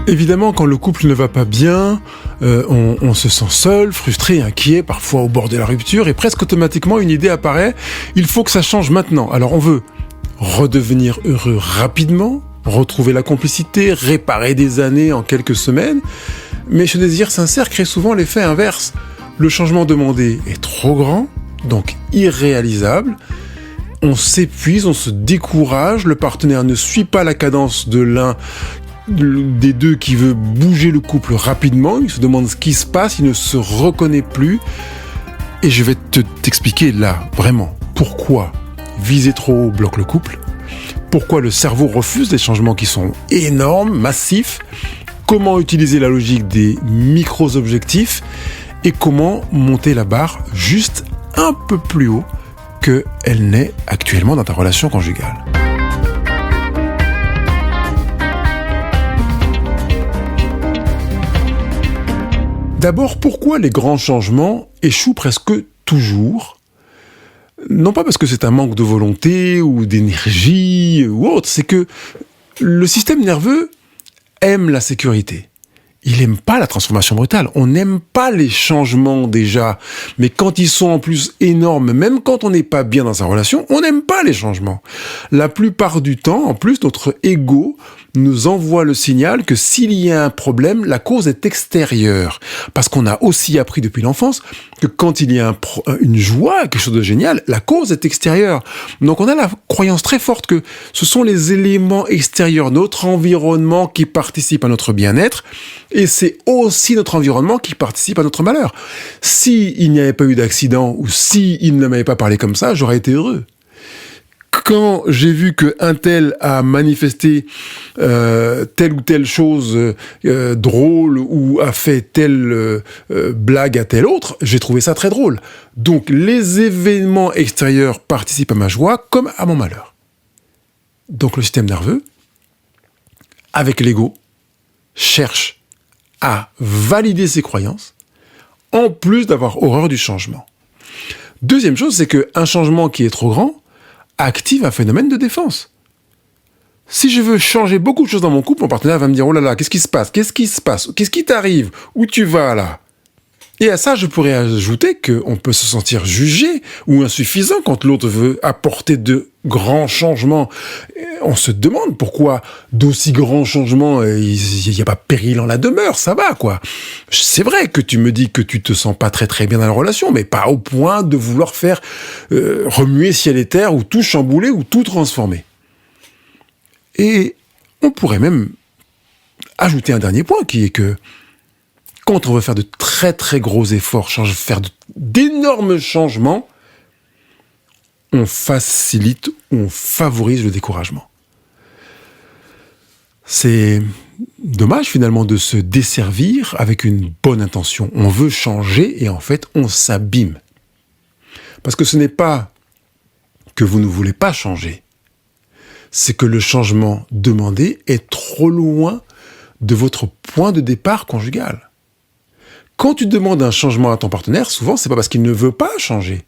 Évidemment, quand le couple ne va pas bien, on se sent seul, frustré, inquiet, parfois au bord de la rupture, et presque automatiquement une idée apparaît, il faut que ça change maintenant. Alors on veut redevenir heureux rapidement, retrouver la complicité, réparer des années en quelques semaines, mais ce désir sincère crée souvent l'effet inverse. Le changement demandé est trop grand, donc irréalisable, on s'épuise, on se décourage, le partenaire ne suit pas la cadence de l'un des deux qui veut bouger le couple rapidement, il se demande ce qui se passe, il ne se reconnaît plus. Et je vais t'expliquer là, vraiment, pourquoi viser trop haut bloque le couple, pourquoi le cerveau refuse des changements qui sont énormes, massifs, comment utiliser la logique des micro-objectifs et comment monter la barre juste un peu plus haut qu'elle n'est actuellement dans ta relation conjugale. D'abord, pourquoi les grands changements échouent presque toujours ? Non pas parce que c'est un manque de volonté ou d'énergie ou autre, c'est que le système nerveux aime la sécurité. Il n'aime pas la transformation brutale. On n'aime pas les changements déjà. Mais quand ils sont en plus énormes, même quand on n'est pas bien dans sa relation, on n'aime pas les changements. La plupart du temps, en plus, notre ego nous envoie le signal que s'il y a un problème, la cause est extérieure. Parce qu'on a aussi appris depuis l'enfance que quand il y a une joie, quelque chose de génial, la cause est extérieure. Donc on a la croyance très forte que ce sont les éléments extérieurs, notre environnement qui participent à notre bien-être, et c'est aussi notre environnement qui participe à notre malheur. S'il n'y avait pas eu d'accident, ou s'il ne m'avait pas parlé comme ça, j'aurais été heureux. Quand j'ai vu qu'un tel a manifesté telle ou telle chose drôle ou a fait telle blague à tel autre, j'ai trouvé ça très drôle. Donc les événements extérieurs participent à ma joie comme à mon malheur. Donc le système nerveux, avec l'ego, cherche à valider ses croyances, en plus d'avoir horreur du changement. Deuxième chose, c'est qu'un changement qui est trop grand active un phénomène de défense. Si je veux changer beaucoup de choses dans mon couple, mon partenaire va me dire « Oh là là, qu'est-ce qui se passe ? Qu'est-ce qui t'arrive ? Où tu vas là ?» Et à ça, je pourrais ajouter qu'on peut se sentir jugé ou insuffisant quand l'autre veut apporter de grands changements. On se demande pourquoi d'aussi grands changements, il n'y a pas péril en la demeure, ça va quoi. C'est vrai que tu me dis que tu te sens pas très très bien dans la relation, mais pas au point de vouloir faire remuer ciel et terre ou tout chambouler ou tout transformer. Et on pourrait même ajouter un dernier point qui est que quand on veut faire de très très gros efforts, faire d'énormes changements, on facilite, on favorise le découragement. C'est dommage finalement de se desservir avec une bonne intention. On veut changer et en fait on s'abîme. Parce que ce n'est pas que vous ne voulez pas changer, c'est que le changement demandé est trop loin de votre point de départ conjugal. Quand tu demandes un changement à ton partenaire, souvent, c'est pas parce qu'il ne veut pas changer.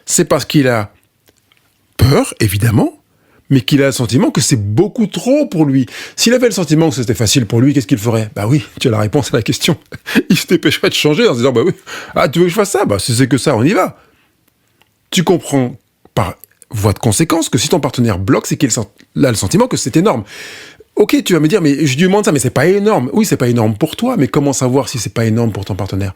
C'est parce qu'il a peur, évidemment, mais qu'il a le sentiment que c'est beaucoup trop pour lui. S'il avait le sentiment que c'était facile pour lui, qu'est-ce qu'il ferait ? Bah oui, tu as la réponse à la question. Il se dépêcherait de changer en se disant, bah oui, ah, tu veux que je fasse ça ? Bah si c'est que ça, on y va. Tu comprends par voie de conséquence que si ton partenaire bloque, c'est qu'il a le sentiment que c'est énorme. Ok, tu vas me dire, mais je lui demande ça, mais c'est pas énorme. Oui, c'est pas énorme pour toi, mais comment savoir si c'est pas énorme pour ton partenaire ?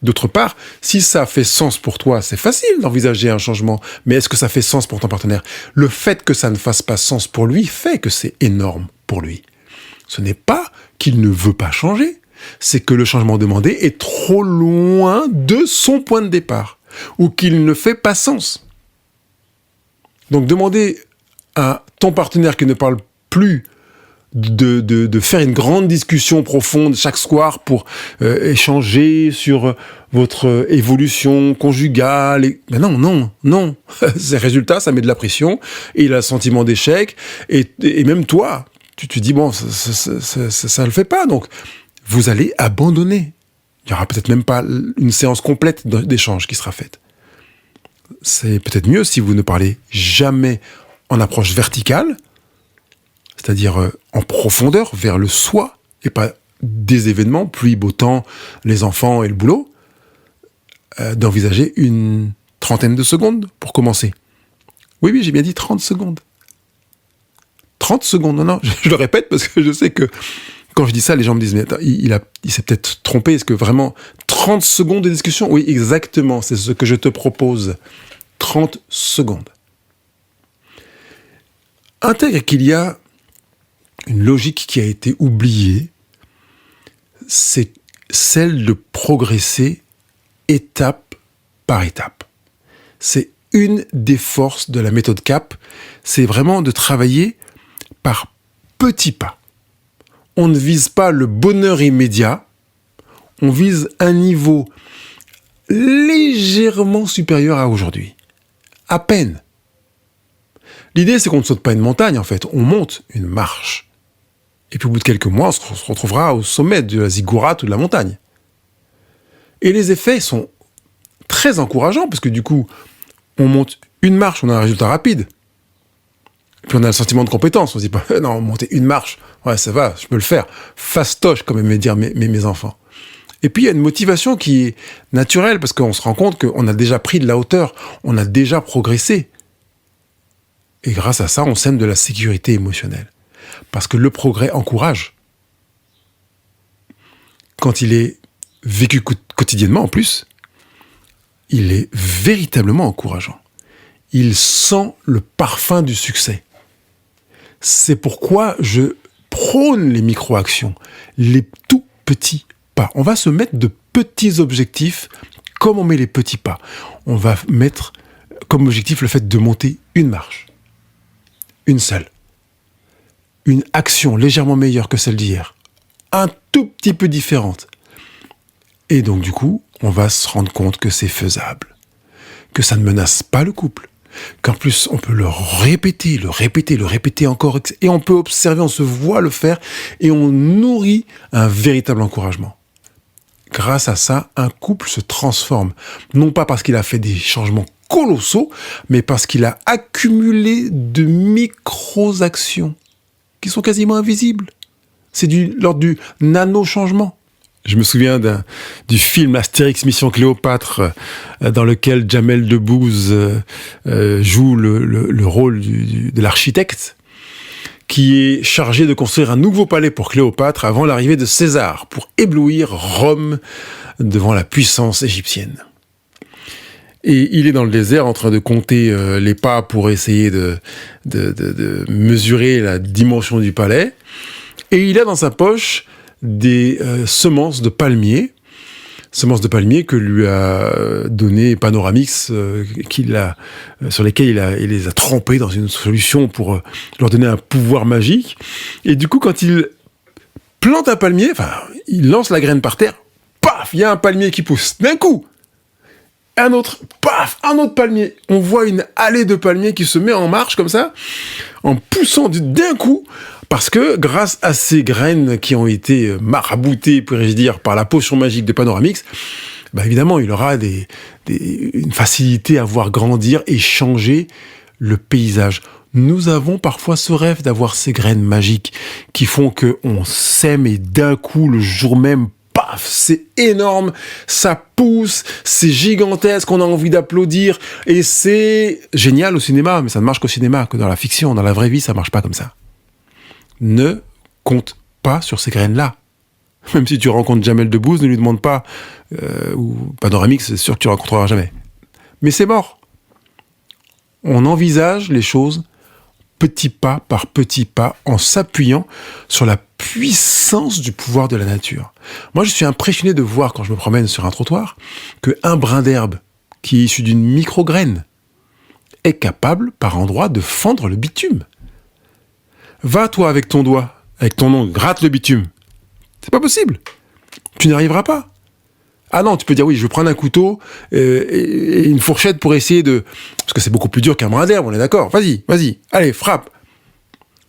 D'autre part, si ça fait sens pour toi, c'est facile d'envisager un changement, mais est-ce que ça fait sens pour ton partenaire ? Le fait que ça ne fasse pas sens pour lui fait que c'est énorme pour lui. Ce n'est pas qu'il ne veut pas changer, c'est que le changement demandé est trop loin de son point de départ, ou qu'il ne fait pas sens. Donc demander à ton partenaire qui ne parle plus de faire une grande discussion profonde chaque soir pour échanger sur votre évolution conjugale. Mais non. Ces résultats, ça met de la pression et il a le sentiment d'échec. Et même toi, tu te dis, bon, ça le fait pas. Donc, vous allez abandonner. Il y aura peut-être même pas une séance complète d'échange qui sera faite. C'est peut-être mieux si vous ne parlez jamais en approche verticale, c'est-à-dire en profondeur, vers le soi, et pas des événements, pluie, beau temps, les enfants et le boulot, d'envisager une 30aine de secondes pour commencer. Oui, j'ai bien dit 30 secondes. 30 secondes, non, je le répète parce que je sais que quand je dis ça, les gens me disent, mais attends, il s'est peut-être trompé, est-ce que vraiment 30 secondes de discussion? Oui, exactement, c'est ce que je te propose. 30 secondes. Intègre qu'il y a une logique qui a été oubliée, c'est celle de progresser étape par étape. C'est une des forces de la méthode CAP, c'est vraiment de travailler par petits pas. On ne vise pas le bonheur immédiat, on vise un niveau légèrement supérieur à aujourd'hui. À peine. L'idée, c'est qu'on ne saute pas une montagne, en fait, on monte une marche. Et puis au bout de quelques mois, on se retrouvera au sommet de la ziggourate ou de la montagne. Et les effets sont très encourageants, parce que du coup, on monte une marche, on a un résultat rapide. Puis on a le sentiment de compétence, on se dit pas, non, monter une marche, ouais, ça va, je peux le faire. Fastoche, comme aimaient dire mes enfants. Et puis il y a une motivation qui est naturelle, parce qu'on se rend compte qu'on a déjà pris de la hauteur, on a déjà progressé. Et grâce à ça, on sème de la sécurité émotionnelle. Parce que le progrès encourage. Quand il est vécu quotidiennement en plus, il est véritablement encourageant. Il sent le parfum du succès. C'est pourquoi je prône les micro-actions, les tout petits pas. On va se mettre de petits objectifs comme on met les petits pas. On va mettre comme objectif le fait de monter une marche. Une seule. Une action légèrement meilleure que celle d'hier. Un tout petit peu différente. Et donc du coup, on va se rendre compte que c'est faisable. Que ça ne menace pas le couple. Qu'en plus, on peut le répéter encore. Et on peut observer, on se voit le faire. Et on nourrit un véritable encouragement. Grâce à ça, un couple se transforme. Non pas parce qu'il a fait des changements colossaux, mais parce qu'il a accumulé de micro-actions qui sont quasiment invisibles. C'est l'ordre du nano-changement. Je me souviens du film Astérix Mission Cléopâtre, dans lequel Jamel Debbouze joue le rôle de l'architecte, qui est chargé de construire un nouveau palais pour Cléopâtre avant l'arrivée de César, pour éblouir Rome devant la puissance égyptienne. Et il est dans le désert en train de compter les pas pour essayer de mesurer la dimension du palais. Et il a dans sa poche des semences de palmiers que lui a donné Panoramix, sur lesquelles il les a trempées dans une solution pour leur donner un pouvoir magique. Et du coup, quand il plante un palmier, il lance la graine par terre, paf, il y a un palmier qui pousse. D'un coup, un autre palmier. On voit une allée de palmiers qui se met en marche comme ça, en poussant d'un coup, parce que grâce à ces graines qui ont été maraboutées, pourrais-je dire, par la potion magique de Panoramix, évidemment, il aura une facilité à voir grandir et changer le paysage. Nous avons parfois ce rêve d'avoir ces graines magiques qui font qu'on sème et d'un coup, le jour même, paf, c'est énorme, ça pousse, c'est gigantesque, on a envie d'applaudir, et c'est génial au cinéma, mais ça ne marche qu'au cinéma, que dans la fiction, dans la vraie vie, ça marche pas comme ça. Ne compte pas sur ces graines-là. Même si tu rencontres Jamel Debbouze, ne lui demande pas, ou Panoramix, c'est sûr que tu ne rencontreras jamais. Mais c'est mort. On envisage les choses petit pas par petit pas, en s'appuyant sur la puissance du pouvoir de la nature. Moi, je suis impressionné de voir, quand je me promène sur un trottoir, qu'un brin d'herbe qui est issu d'une micro-graine est capable, par endroits, de fendre le bitume. Va, toi, avec ton doigt, avec ton ongle, gratte le bitume. C'est pas possible. Tu n'y arriveras pas. Ah non, tu peux dire, oui, je vais prendre un couteau et une fourchette pour essayer de... Parce que c'est beaucoup plus dur qu'un brin d'herbe, on est d'accord. Vas-y, allez, frappe.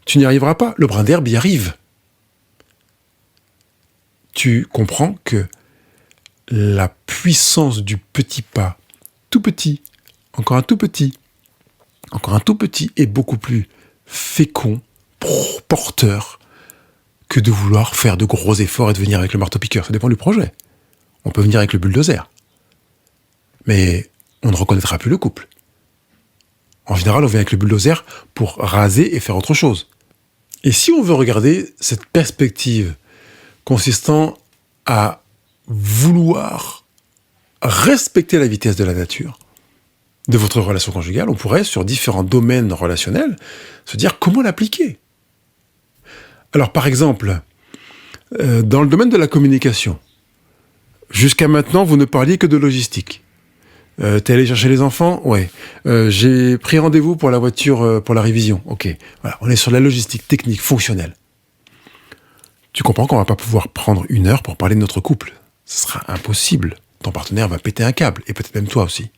Tu n'y arriveras pas. Le brin d'herbe y arrive. Tu comprends que la puissance du petit pas, tout petit, encore un tout petit, est beaucoup plus fécond, porteur que de vouloir faire de gros efforts et de venir avec le marteau-piqueur. Ça dépend du projet. On peut venir avec le bulldozer. Mais on ne reconnaîtra plus le couple. En général, on vient avec le bulldozer pour raser et faire autre chose. Et si on veut regarder cette perspective consistant à vouloir respecter la vitesse de la nature de votre relation conjugale, on pourrait, sur différents domaines relationnels, se dire comment l'appliquer. Alors, par exemple, dans le domaine de la communication, jusqu'à maintenant, vous ne parliez que de logistique. T'es allé chercher les enfants ? Ouais. J'ai pris rendez-vous pour la voiture, pour la révision. Ok. Voilà, on est sur la logistique technique, fonctionnelle. Tu comprends qu'on va pas pouvoir prendre 1 heure pour parler de notre couple. Ce sera impossible. Ton partenaire va péter un câble, et peut-être même toi aussi.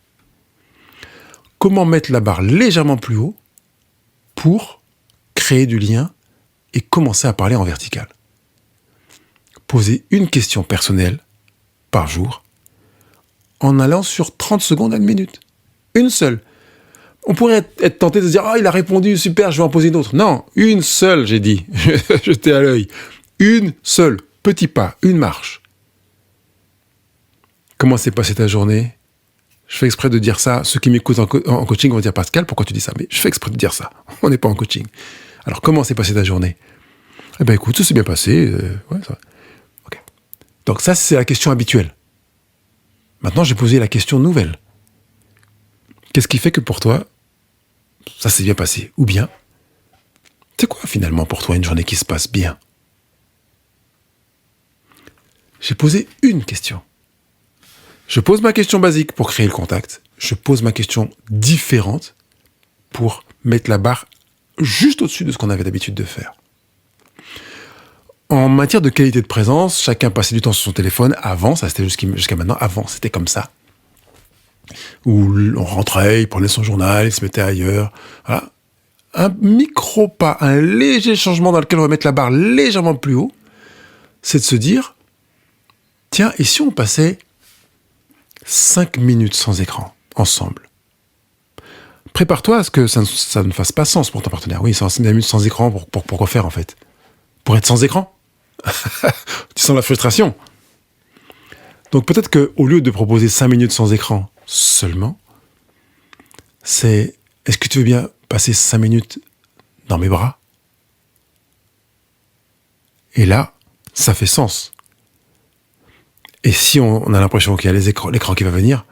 Comment mettre la barre légèrement plus haut pour créer du lien et commencer à parler en vertical ? Poser une question personnelle par jour en allant sur 30 secondes à 1 minute. Une seule. On pourrait être tenté de se dire « Ah, il a répondu, super, je vais en poser une autre. » Non, une seule, j'ai dit. Jetez à l'œil. Une seule. Petit pas, une marche. Comment s'est passée ta journée ? Je fais exprès de dire ça. Ceux qui m'écoutent en coaching vont dire « Pascal, pourquoi tu dis ça ?» Mais je fais exprès de dire ça. On n'est pas en coaching. Alors, comment s'est passée ta journée ? Eh bien, écoute, ça s'est bien passé. Ouais, ça va. Okay. Donc ça, c'est la question habituelle. Maintenant, j'ai posé la question nouvelle. Qu'est-ce qui fait que pour toi, ça s'est bien passé ? Ou bien, c'est quoi finalement pour toi une journée qui se passe bien ? J'ai posé une question. Je pose ma question basique pour créer le contact. Je pose ma question différente pour mettre la barre juste au-dessus de ce qu'on avait l'habitude de faire. En matière de qualité de présence, chacun passait du temps sur son téléphone. Avant, ça c'était jusqu'à maintenant, avant c'était comme ça. Où on rentrait, il prenait son journal, il se mettait ailleurs. Voilà. Un micro pas, un léger changement dans lequel on va mettre la barre légèrement plus haut, c'est de se dire, tiens, et si on passait 5 minutes sans écran, ensemble ? Prépare-toi à ce que ça ne fasse pas sens pour ton partenaire. Oui, 5 minutes sans écran, pour quoi faire en fait ? Pour être sans écran ? Tu sens la frustration. Donc peut-être qu'au lieu de proposer 5 minutes sans écran seulement, c'est est-ce que tu veux bien passer 5 minutes dans mes bras ? Et là, ça fait sens. Et si on a l'impression qu'il y a l'écran qui va venir,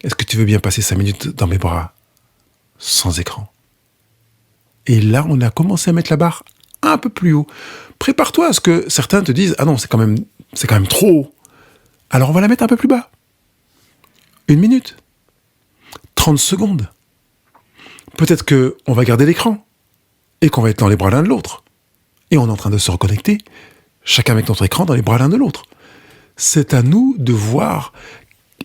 est-ce que tu veux bien passer 5 minutes dans mes bras sans écran ? Et là, on a commencé à mettre la barre un peu plus haut. Prépare-toi à ce que certains te disent « Ah non, c'est quand même trop haut. » Alors on va la mettre un peu plus bas. 1 minute. 30 secondes. Peut-être qu'on va garder l'écran et qu'on va être dans les bras l'un de l'autre. Et on est en train de se reconnecter, chacun avec notre écran dans les bras l'un de l'autre. C'est à nous de voir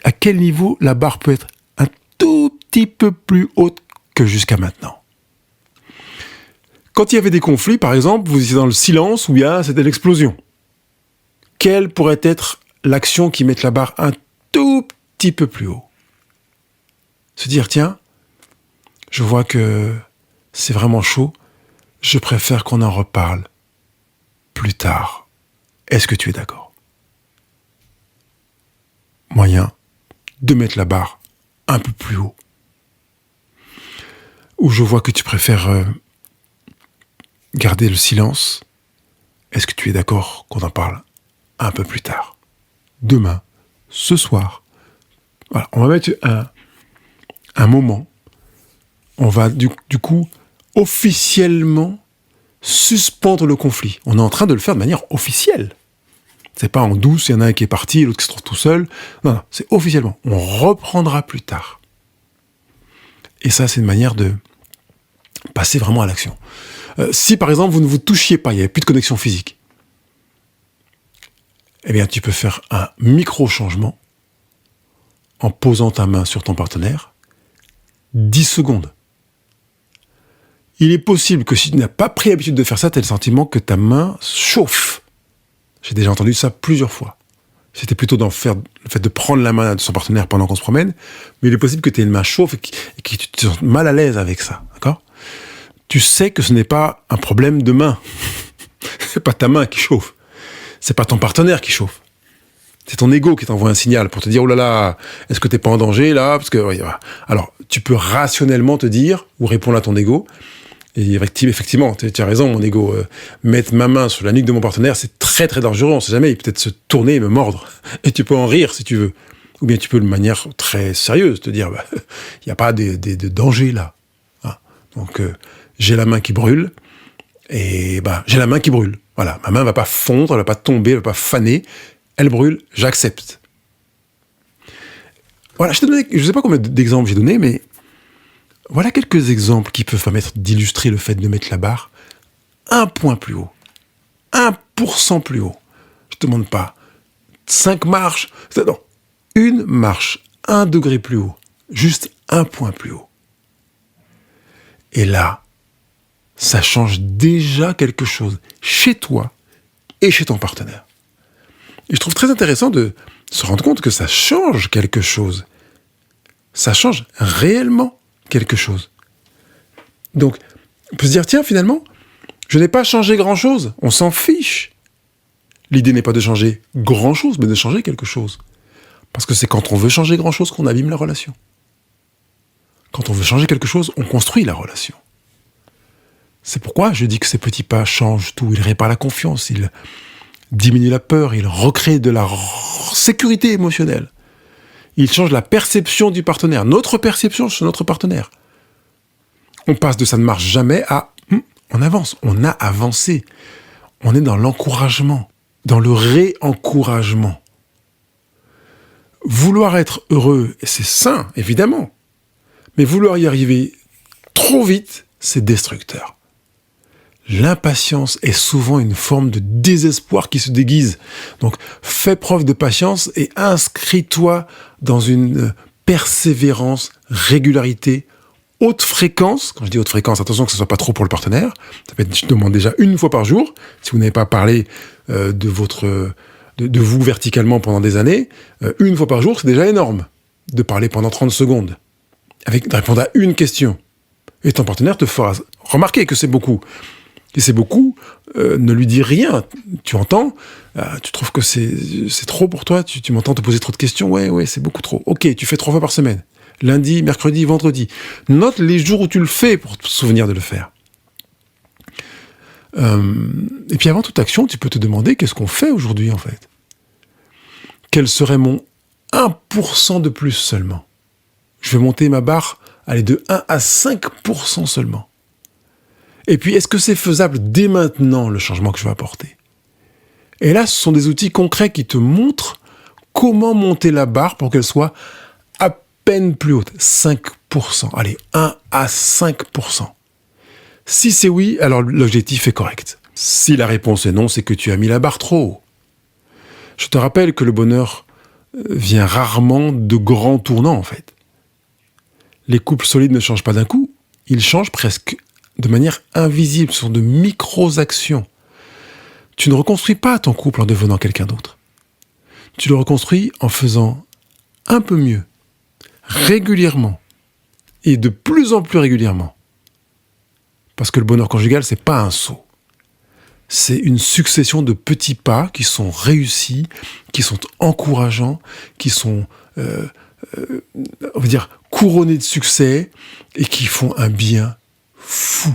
à quel niveau la barre peut être un tout petit peu plus haute que jusqu'à maintenant. Quand il y avait des conflits, par exemple, vous étiez dans le silence où c'était l'explosion. Quelle pourrait être l'action qui mette la barre un tout petit peu plus haut ? Se dire, tiens, je vois que c'est vraiment chaud, je préfère qu'on en reparle plus tard. Est-ce que tu es d'accord ? Moyen de mettre la barre un peu plus haut. Ou je vois que tu préfères garder le silence. Est-ce que tu es d'accord qu'on en parle un peu plus tard ? Demain, ce soir. Voilà, on va mettre un moment. On va du coup officiellement suspendre le conflit. On est en train de le faire de manière officielle. C'est pas en douce, il y en a un qui est parti, l'autre qui se trouve tout seul. Non, c'est officiellement. On reprendra plus tard. Et ça, c'est une manière de passer vraiment à l'action. Si par exemple vous ne vous touchiez pas, il n'y avait plus de connexion physique, eh bien tu peux faire un micro-changement en posant ta main sur ton partenaire 10 secondes. Il est possible que si tu n'as pas pris l'habitude de faire ça, tu aies le sentiment que ta main chauffe. J'ai déjà entendu ça plusieurs fois. C'était plutôt le fait de prendre la main de son partenaire pendant qu'on se promène, mais il est possible que tu aies une main chauffe et que tu te sens mal à l'aise avec ça, d'accord ? Tu sais que ce n'est pas un problème de main. C'est pas ta main qui chauffe. C'est pas ton partenaire qui chauffe. C'est ton ego qui t'envoie un signal pour te dire, oh là là, est-ce que t'es pas en danger là? Parce que, oui, voilà. Alors, tu peux rationnellement te dire, ou répondre à ton ego, et effectivement, tu as raison, mon ego, mettre ma main sur la nuque de mon partenaire, c'est très très dangereux, on sait jamais, il peut peut-être se tourner et me mordre. Et tu peux en rire si tu veux. Ou bien tu peux de manière très sérieuse te dire, il n'y a pas de danger là. Hein. Donc, j'ai la main qui brûle, et j'ai la main qui brûle. Voilà, ma main va pas fondre, elle va pas tomber, elle va pas faner, elle brûle, j'accepte. Voilà, je ne sais pas combien d'exemples j'ai donné, mais voilà quelques exemples qui peuvent permettre d'illustrer le fait de mettre la barre un point plus haut. 1% plus haut. Je te demande pas 5 marches, non, une marche, 1 degré plus haut, juste un point plus haut. Et là, ça change déjà quelque chose chez toi et chez ton partenaire. Et je trouve très intéressant de se rendre compte que ça change quelque chose. Ça change réellement quelque chose. Donc, on peut se dire, tiens, finalement, je n'ai pas changé grand-chose. On s'en fiche. L'idée n'est pas de changer grand-chose, mais de changer quelque chose. Parce que c'est quand on veut changer grand-chose qu'on abîme la relation. Quand on veut changer quelque chose, on construit la relation. C'est pourquoi je dis que ces petits pas changent tout. Ils réparent la confiance, ils diminuent la peur, ils recréent de la sécurité émotionnelle. Ils changent la perception du partenaire, notre perception sur notre partenaire. On passe de ça ne marche jamais à on avance, on a avancé. On est dans l'encouragement, dans le réencouragement. Vouloir être heureux, c'est sain, évidemment. Mais vouloir y arriver trop vite, c'est destructeur. L'impatience est souvent une forme de désespoir qui se déguise. Donc, fais preuve de patience et inscris-toi dans une persévérance, régularité, haute fréquence. Quand je dis haute fréquence, attention que ce soit pas trop pour le partenaire. Ça peut être, je demande déjà 1 fois par jour. Si vous n'avez pas parlé de vous verticalement pendant des années, 1 fois par jour, c'est déjà énorme. De parler pendant 30 secondes. De répondre à une question. Et ton partenaire te fera remarquer que c'est beaucoup. Et c'est beaucoup, ne lui dis rien. Tu entends, tu trouves que c'est trop pour toi, tu m'entends te poser trop de questions, ouais, c'est beaucoup trop. Ok, tu fais 3 fois par semaine. Lundi, mercredi, vendredi. Note les jours où tu le fais pour te souvenir de le faire. Et puis avant toute action, tu peux te demander qu'est-ce qu'on fait aujourd'hui en fait. Quel serait mon 1% de plus seulement? Je vais monter ma barre, allez, de 1 à 5% seulement. Et puis, est-ce que c'est faisable dès maintenant, le changement que je vais apporter? Et là, ce sont des outils concrets qui te montrent comment monter la barre pour qu'elle soit à peine plus haute. 5%. Allez, 1 à 5%. Si c'est oui, alors l'objectif est correct. Si la réponse est non, c'est que tu as mis la barre trop haut. Je te rappelle que le bonheur vient rarement de grands tournants, en fait. Les couples solides ne changent pas d'un coup, ils changent presque de manière invisible, ce sont de micro-actions. Tu ne reconstruis pas ton couple en devenant quelqu'un d'autre. Tu le reconstruis en faisant un peu mieux, régulièrement, et de plus en plus régulièrement. Parce que le bonheur conjugal, c'est pas un saut. C'est une succession de petits pas qui sont réussis, qui sont encourageants, qui sont, on va dire, couronnés de succès, et qui font un bien fou